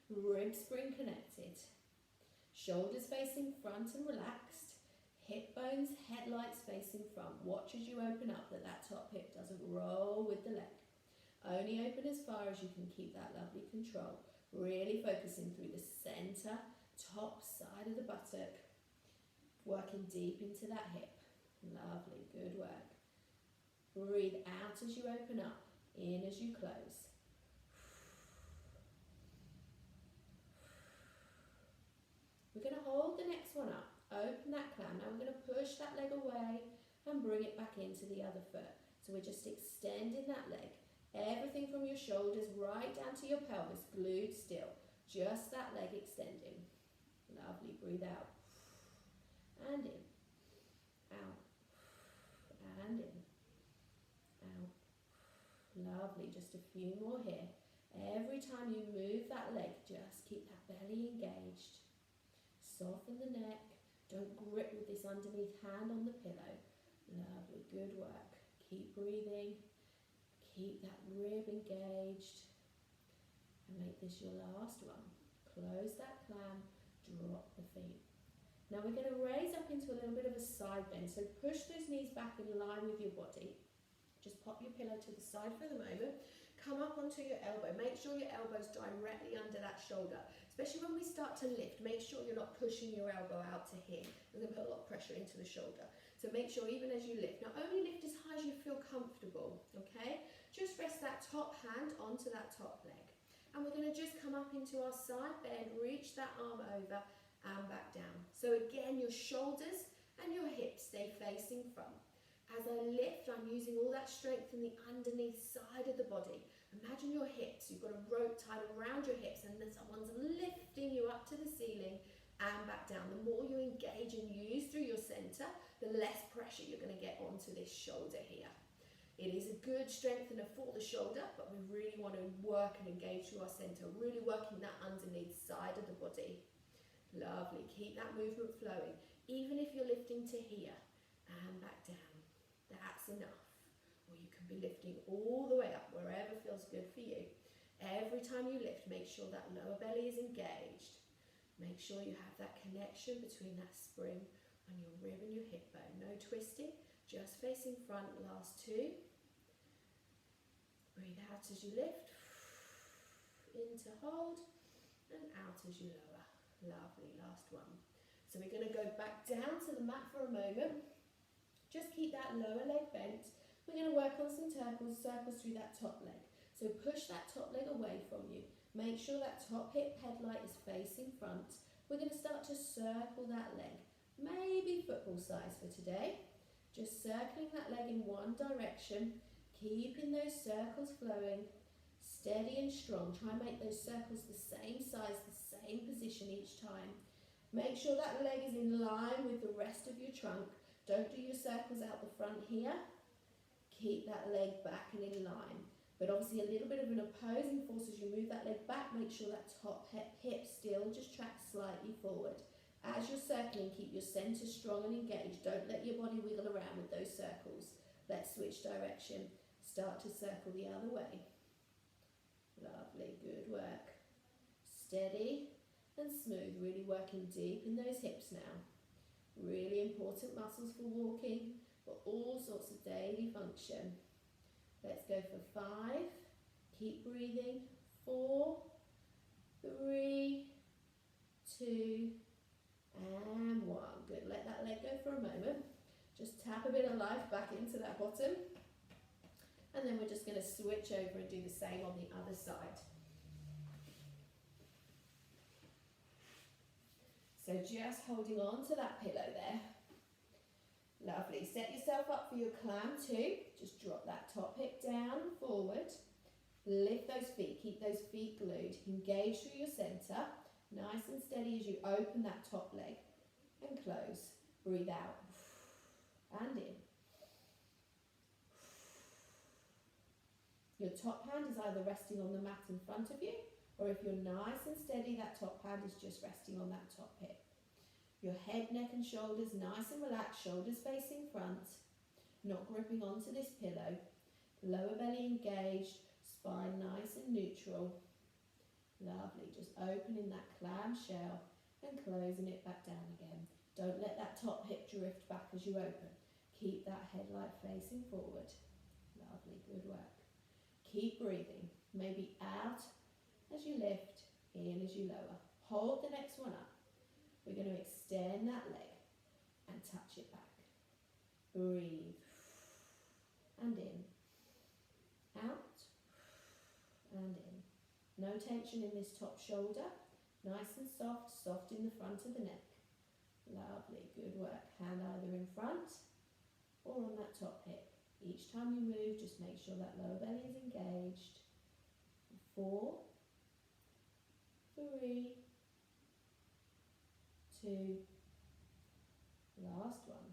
Rib spring connected. Shoulders facing front and relaxed. Hip bones, headlights facing front. Watch as you open up that that top hip doesn't roll with the leg. Only open as far as you can, keep that lovely control. Really focusing through the centre, top side of the buttock. Working deep into that hip. Lovely, good work. Breathe out as you open up, in as you close. We're going to hold the next one up. Open that clown. Now we're going to push that leg away and bring it back into the other foot. So we're just extending that leg. Everything from your shoulders right down to your pelvis, glued still. Just that leg extending. Lovely. Breathe out. And in. Out. And in. Out. Lovely. Just a few more here. Every time you move that leg, just keep that belly engaged. Soften the neck. Don't grip with this underneath hand on the pillow. Lovely. Good work. Keep breathing. Keep that rib engaged. And make this your last one. Close that clam. Drop the feet. Now we're going to raise up into a little bit of a side bend. So push those knees back in line with your body. Just pop your pillow to the side for the moment. Come up onto your elbow. Make sure your elbow's directly under that shoulder. Especially when we start to lift, make sure you're not pushing your elbow out to here. We're going to put a lot of pressure into the shoulder. So make sure even as you lift, not only lift as high as you feel comfortable, okay? Just rest that top hand onto that top leg. And we're going to just come up into our side bend, reach that arm over and back down. So again, your shoulders and your hips stay facing front. As I lift, I'm using all that strength in the underneath side of the body. Imagine your hips. You've got a rope tied around your hips and then someone's lifting you up to the ceiling and back down. The more you engage and use through your centre, the less pressure you're going to get onto this shoulder here. It is a good strengthener for the shoulder, but we really want to work and engage through our centre, really working that underneath side of the body. Lovely. Keep that movement flowing. Even if you're lifting to here and back down, that's enough. Or you can be lifting all the way up, wherever feels good for you. Every time you lift, make sure that lower belly is engaged. Make sure you have that connection between that spring on your rib and your hip bone. No twisting, just facing front. Last two. Breathe out as you lift. In to hold and out as you lower. Lovely, last one. So we're going to go back down to the mat for a moment. Just keep that lower leg bent. We're going to work on some circles through that top leg. So push that top leg away from you. Make sure that top hip headlight is facing front. We're going to start to circle that leg. Maybe football size for today. Just circling that leg in one direction. Keeping those circles flowing. Steady and strong. Try and make those circles the same size, the same position each time. Make sure that leg is in line with the rest of your trunk. Don't do your circles out the front here. Keep that leg back and in line. But obviously a little bit of an opposing force as you move that leg back. Make sure that top hip still just tracks slightly forward. As you're circling, keep your centre strong and engaged. Don't let your body wiggle around with those circles. Let's switch direction. Start to circle the other way. Lovely, good work. Steady and smooth, really working deep in those hips now. Really important muscles for walking, but all sorts of daily function. Let's go for 5. Keep breathing. 4, 3, 2, and 1. Good. Let that leg go for a moment. Just tap a bit of life back into that bottom. And then we're just going to switch over and do the same on the other side. So just holding on to that pillow there. Lovely. Set yourself up for your clam too. Just drop that top hip down and forward. Lift those feet. Keep those feet glued. Engage through your centre. Nice and steady as you open that top leg. And close. Breathe out. And in. Your top hand is either resting on the mat in front of you, or if you're nice and steady, that top hand is just resting on that top hip. Your head, neck and shoulders nice and relaxed, shoulders facing front, not gripping onto this pillow. Lower belly engaged, spine nice and neutral. Lovely, just opening that clamshell and closing it back down again. Don't let that top hip drift back as you open. Keep that headlight facing forward. Lovely, good work. Keep breathing, maybe out as you lift, in as you lower. Hold the next one up. We're going to extend that leg and touch it back. Breathe. And in. Out. And in. No tension in this top shoulder. Nice and soft, soft in the front of the neck. Lovely, good work. Hand either in front or on that top hip. Each time you move, just make sure that lower belly is engaged. 4, 3, 2, last one.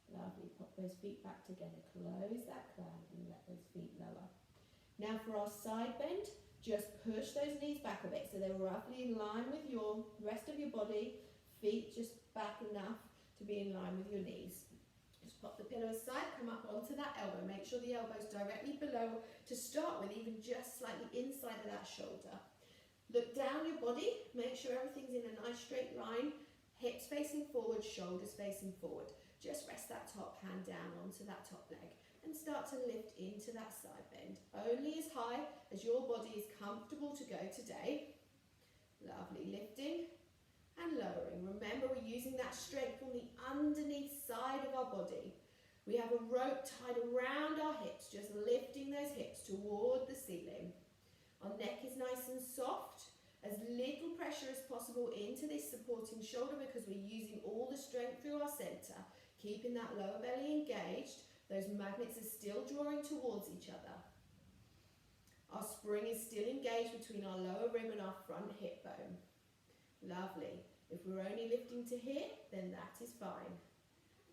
Lovely, pop those feet back together, close that clam and let those feet lower. Now for our side bend, just push those knees back a bit so they're roughly in line with your rest of your body, feet just back enough to be in line with your knees. Just pop the pillow aside, come up onto that elbow, make sure the elbow's directly below to start with, even just slightly inside of that shoulder. Look down your body, make sure everything's in a nice straight line, hips facing forward, shoulders facing forward. Just rest that top hand down onto that top leg and start to lift into that side bend. Only as high as your body is comfortable to go today. Lovely, lifting and lowering. Remember, we're using that strength on the underneath side of our body. We have a rope tied around our hips, just lifting those hips toward the ceiling. Our neck is nice and soft, as little pressure as possible into this supporting shoulder because we're using all the strength through our centre, keeping that lower belly engaged. Those magnets are still drawing towards each other. Our spring is still engaged between our lower rib and our front hip bone. Lovely. If we're only lifting to here, then that is fine.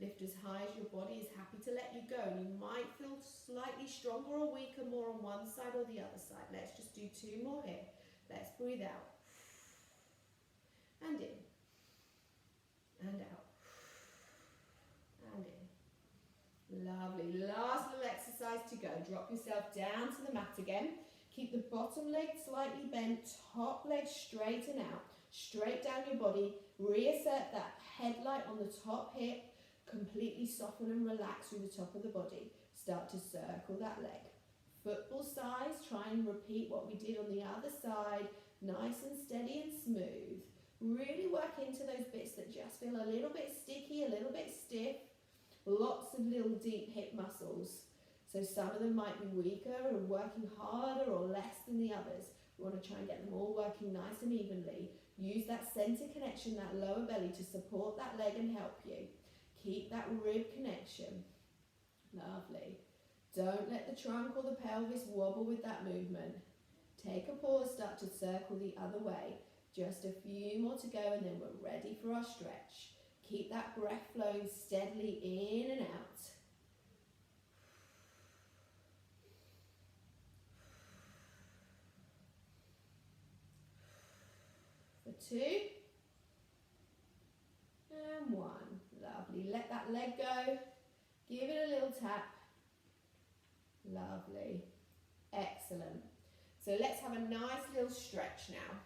Lift as high as your body is happy to let you go. And you might feel slightly stronger or weaker, more on one side or the other side. Let's just do 2 more here. Let's breathe out. And in. And out. And in. Lovely. Last little exercise to go. Drop yourself down to the mat again. Keep the bottom leg slightly bent, top leg straight and out. Straight down your body. Reassert that headlight on the top hip. Completely soften and relax through the top of the body. Start to circle that leg. Football size, try and repeat what we did on the other side. Nice and steady and smooth. Really work into those bits that just feel a little bit sticky, a little bit stiff. Lots of little deep hip muscles. So some of them might be weaker and working harder or less than the others. We want to try and get them all working nice and evenly. Use that center connection, that lower belly to support that leg and help you. Keep that rib connection. Lovely. Don't let the trunk or the pelvis wobble with that movement. Take a pause, start to circle the other way. Just a few more to go and then we're ready for our stretch. Keep that breath flowing steadily in and out. For 2. And 1. Lovely. Let that leg go. Give it a little tap. Lovely. Excellent. So let's have a nice little stretch now.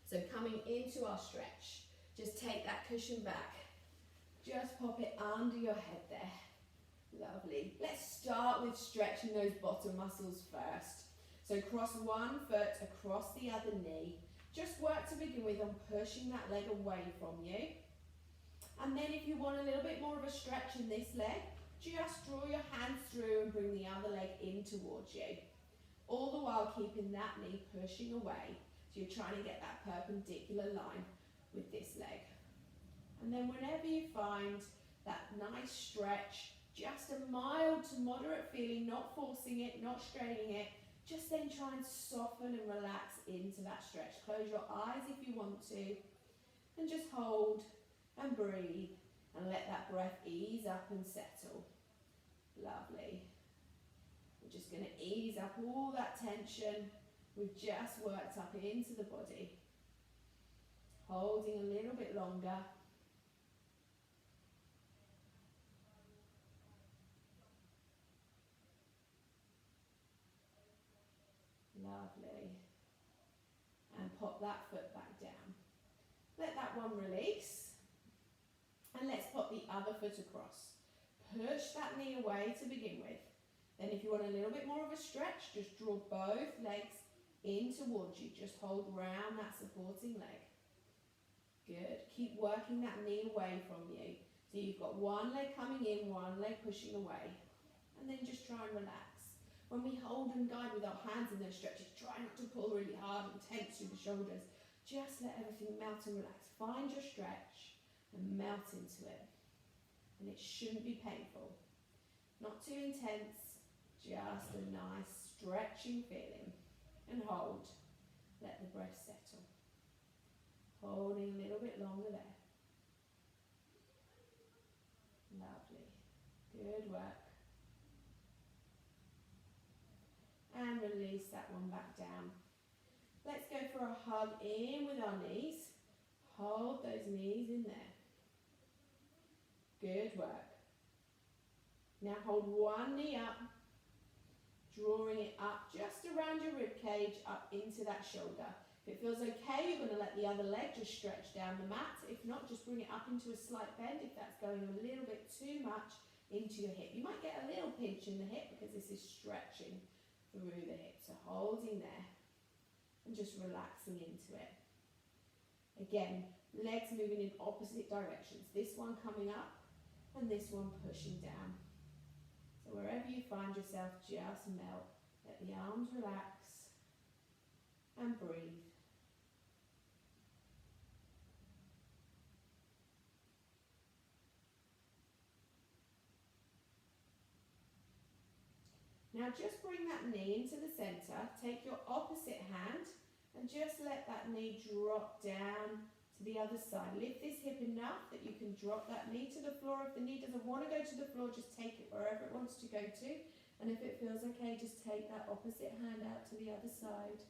So coming into our stretch, just take that cushion back. Just pop it under your head there. Lovely. Let's start with stretching those bottom muscles first. So cross one foot across the other knee. Just work to begin with on pushing that leg away from you. And then if you want a little bit more of a stretch in this leg, just draw your hands through and bring the other leg in towards you. All the while keeping that knee pushing away. So you're trying to get that perpendicular line with this leg. And then whenever you find that nice stretch, just a mild to moderate feeling, not forcing it, not straining it, just then try and soften and relax into that stretch. Close your eyes if you want to, and just hold and breathe and let that breath ease up and settle. Lovely. We're just going to ease up all that tension we've just worked up into the body. Holding a little bit longer. Lovely. And pop that foot back down. Let that one release. And let's pop the other foot across. Push that knee away to begin with. Then if you want a little bit more of a stretch, just draw both legs in towards you. Just hold round that supporting leg. Good. Keep working that knee away from you. So you've got one leg coming in, one leg pushing away. And then just try and relax. When we hold and guide with our hands in those stretches, try not to pull really hard and tense through the shoulders. Just let everything melt and relax. Find your stretch and melt into it. And it shouldn't be painful. Not too intense, just a nice stretching feeling. And hold. Let the breath settle. Holding a little bit longer there. Lovely. Good work. And release that one back down. Let's go for a hug in with our knees. Hold those knees in there. Good work. Now hold one knee up, drawing it up just around your rib cage, up into that shoulder. If it feels okay, you're going to let the other leg just stretch down the mat. If not, just bring it up into a slight bend if that's going a little bit too much into your hip. You might get a little pinch in the hip because this is stretching through the hip. So holding there and just relaxing into it. Again, legs moving in opposite directions. This one coming up and this one pushing down. So wherever you find yourself, just melt. Let the arms relax and breathe. Now just bring that knee into the center. Take your opposite hand and just let that knee drop down to the other side. Lift this hip enough that you can drop that knee to the floor. If the knee doesn't want to go to the floor, just take it wherever it wants to go to. And if it feels okay, just take that opposite hand out to the other side.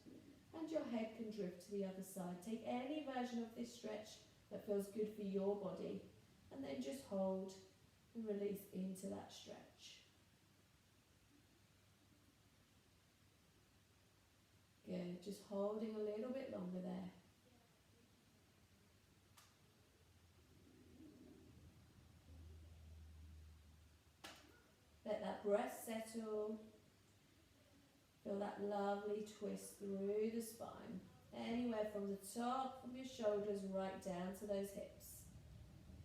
And your head can drift to the other side. Take any version of this stretch that feels good for your body. And then just hold and release into that stretch. Good, just holding a little bit longer there. Let that breath settle. Feel that lovely twist through the spine. Anywhere from the top of your shoulders right down to those hips.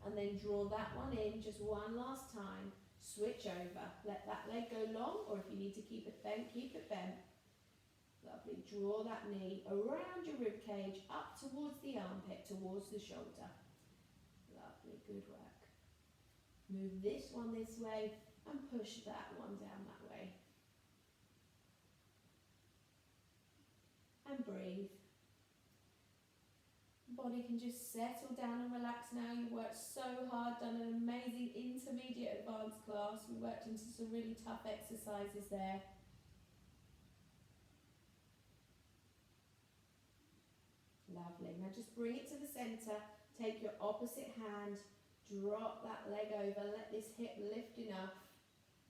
And then draw that one in just one last time. Switch over. Let that leg go long, or if you need to keep it bent, keep it bent. Lovely. Draw that knee around your rib cage, up towards the armpit, towards the shoulder. Lovely. Good work. Move this one this way and push that one down that way. And breathe. Body can just settle down and relax now. You worked so hard, done an amazing intermediate advanced class. We worked into some really tough exercises there. Lovely. Now just bring it to the center. Take your opposite hand, drop that leg over, let this hip lift enough,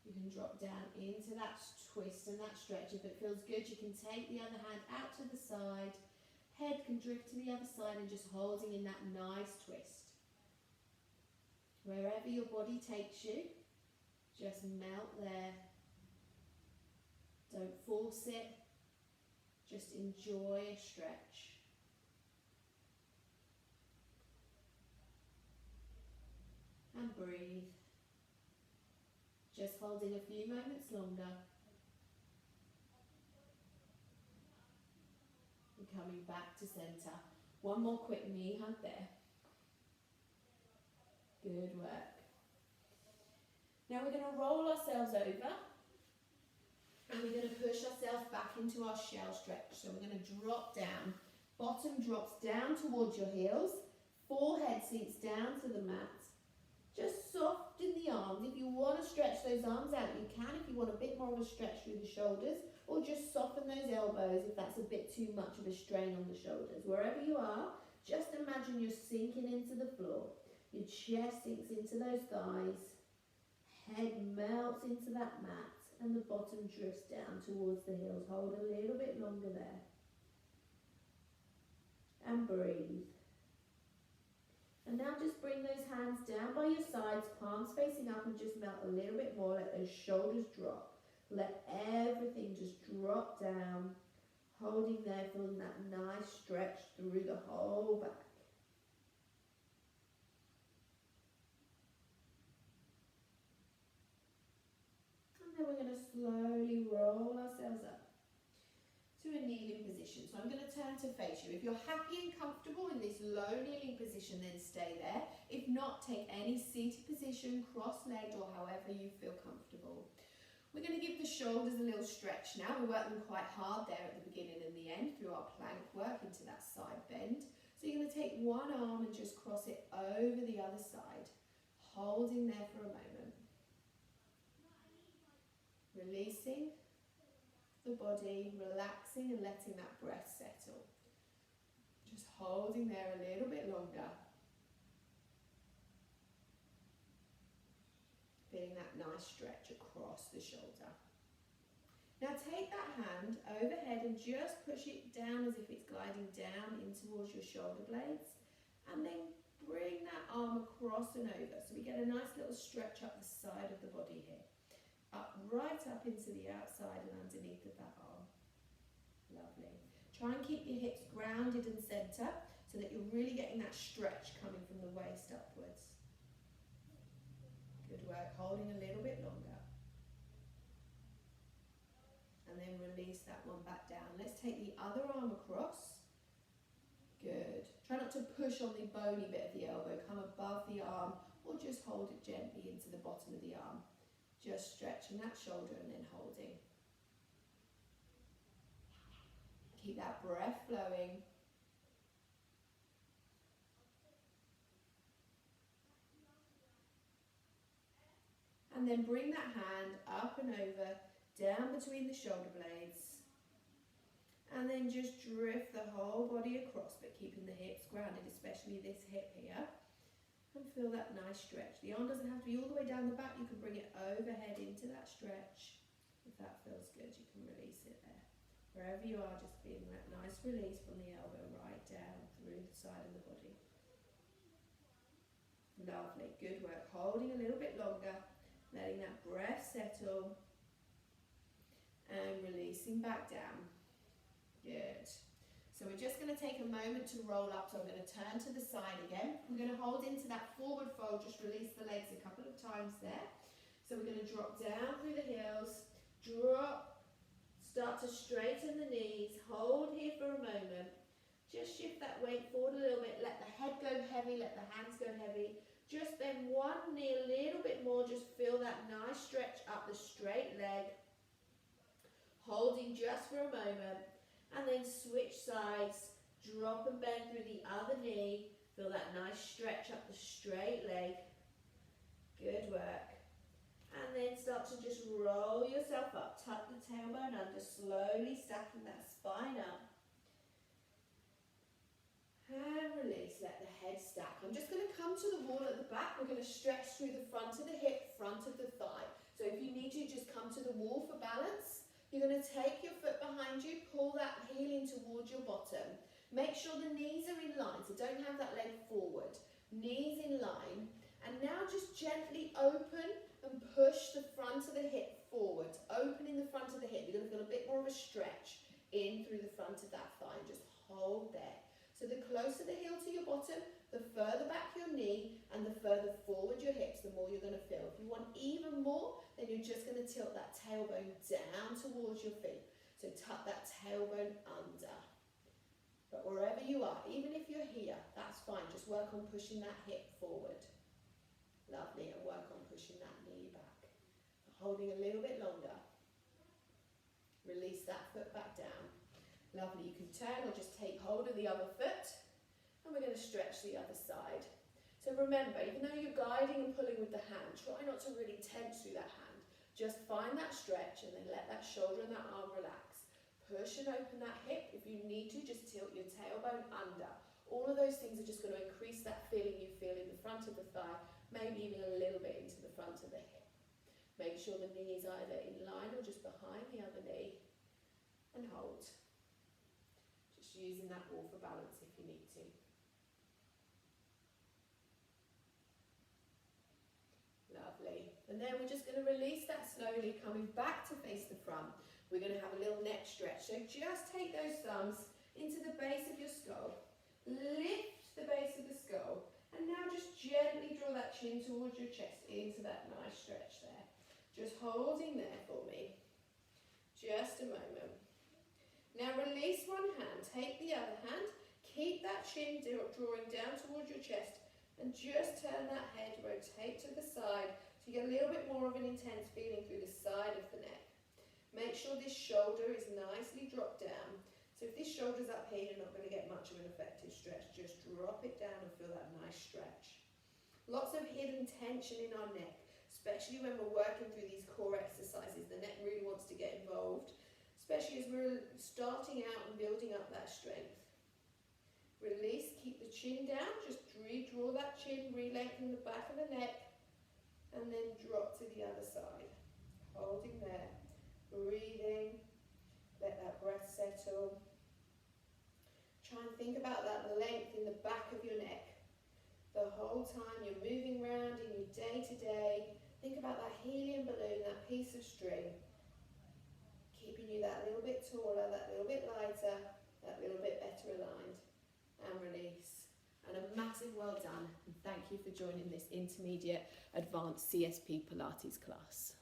You can drop down into that twist and that stretch. If it feels good, you can take the other hand out to the side. Head can drift to the other side and just holding in that nice twist. Wherever your body takes you, just melt there. Don't force it. Just enjoy a stretch. And breathe. Just holding a few moments longer. And coming back to center. One more quick knee hug there. Good work. Now we're going to roll ourselves over. And we're going to push ourselves back into our shell stretch. So we're going to drop down. Bottom drops down towards your heels. Forehead sinks down to the mat. Just soften the arms. If you want to stretch those arms out, you can. If you want a bit more of a stretch through the shoulders, or just soften those elbows if that's a bit too much of a strain on the shoulders. Wherever you are, just imagine you're sinking into the floor. Your chest sinks into those thighs. Head melts into that mat, and the bottom drifts down towards the heels. Hold a little bit longer there. And breathe. And now just bring those hands down by your sides, palms facing up, and just melt a little bit more. Let those shoulders drop. Let everything just drop down. Holding there, feeling that nice stretch through the whole back. And then we're going to slowly roll ourselves up to a kneeling position. So I'm going to turn to face you. If you're happy and comfortable in this low kneeling position, then stay there. If not, take any seated position, cross-legged, or however you feel comfortable. We're going to give the shoulders a little stretch now. We work them quite hard there at the beginning and the end through our plank work into that side bend. So you're going to take one arm and just cross it over the other side, holding there for a moment. Releasing the body, relaxing and letting that breath settle. Just holding there a little bit longer. Feeling that nice stretch across the shoulder. Now take that hand overhead and just push it down as if it's gliding down in towards your shoulder blades. And then bring that arm across and over. So we get a nice little stretch up the side of the body here. Right up into the outside and underneath of that arm. Lovely. Try and keep your hips grounded and center so that you're really getting that stretch coming from the waist upwards. Good work. Holding a little bit longer. And then release that one back down. Let's take the other arm across. Good. Try not to push on the bony bit of the elbow. Come above the arm or just hold it gently into the bottom of the arm. Just stretching that shoulder and then holding. Keep that breath flowing. And then bring that hand up and over, down between the shoulder blades. And then just drift the whole body across, but keeping the hips grounded, especially this hip here. And feel that nice stretch. The arm doesn't have to be all the way down the back. You can bring it overhead into that stretch. If that feels good, you can release it there. Wherever you are, just feeling that nice release from the elbow right down through the side of the body. Lovely. Good work. Holding a little bit longer. Letting that breath settle. And releasing back down. Good. So we're just going to take a moment to roll up. So I'm going to turn to the side again. We're going to hold into that forward fold. Just release the legs a couple of times there. So we're going to drop down through the heels. Drop. Start to straighten the knees. Hold here for a moment. Just shift that weight forward a little bit. Let the head go heavy. Let the hands go heavy. Just bend one knee a little bit more. Just feel that nice stretch up the straight leg. Holding just for a moment. And then switch sides, drop and bend through the other knee. Feel that nice stretch up the straight leg. Good work. And then start to just roll yourself up. Tuck the tailbone under, slowly stacking that spine up. And release, let the head stack. I'm just going to come to the wall at the back. We're going to stretch through the front of the hip, front of the thigh. So if you need need to, just come to the wall for balance. You're going to take your foot behind you, pull that heel in towards your bottom. Make sure the knees are in line, so don't have that leg forward. Knees in line. And now just gently open and push the front of the hip forward. Opening the front of the hip. You're going to feel a bit more of a stretch in through the front of that thigh. Just hold there. So the closer the heel to your bottom, the further back your knee and the further forward your hips, the more you're going to feel. If you want even more, then you're just going to tilt that tailbone down towards your feet. So tuck that tailbone under. But wherever you are, even if you're here, that's fine. Just work on pushing that hip forward. Lovely, and work on pushing that knee back. Holding a little bit longer. Release that foot back down. Lovely, you can turn or just take hold of the other foot. And we're going to stretch the other side. So remember, even though you're guiding and pulling with the hand, try not to really tense through that hand. Just find that stretch and then let that shoulder and that arm relax. Push and open that hip. If you need to, just tilt your tailbone under. All of those things are just going to increase that feeling you feel in the front of the thigh, maybe even a little bit into the front of the hip. Make sure the knee is either in line or just behind the other knee. And hold. Just using that wall for balance if you need to. Lovely. And then we're just going to release that slowly, coming back to face the front. We're going to have a little neck stretch. So just take those thumbs into the base of your skull. Lift the base of the skull. And now just gently draw that chin towards your chest into that nice stretch there. Just holding there for me. Just a moment. Now release one hand. Take the other hand. Keep that chin drawing down towards your chest. And just turn that head, rotate to the side. So you get a little bit more of an intense feeling through the side of the neck. Make sure this shoulder is nicely dropped down. So if this shoulder's up here, you're not going to get much of an effective stretch. Just drop it down and feel that nice stretch. Lots of hidden tension in our neck, especially when we're working through these core exercises. The neck really wants to get involved, especially as we're starting out and building up that strength. Release, keep the chin down, just redraw that chin, re-lengthen the back of the neck, and then drop to the other side. Holding there. Breathing, let that breath settle. Try and think about that length in the back of your neck. The whole time you're moving around in your day-to-day, think about that helium balloon, that piece of string, keeping you that little bit taller, that little bit lighter, that little bit better aligned. And release. And a massive well done. And thank you for joining this intermediate advanced CSP Pilates class.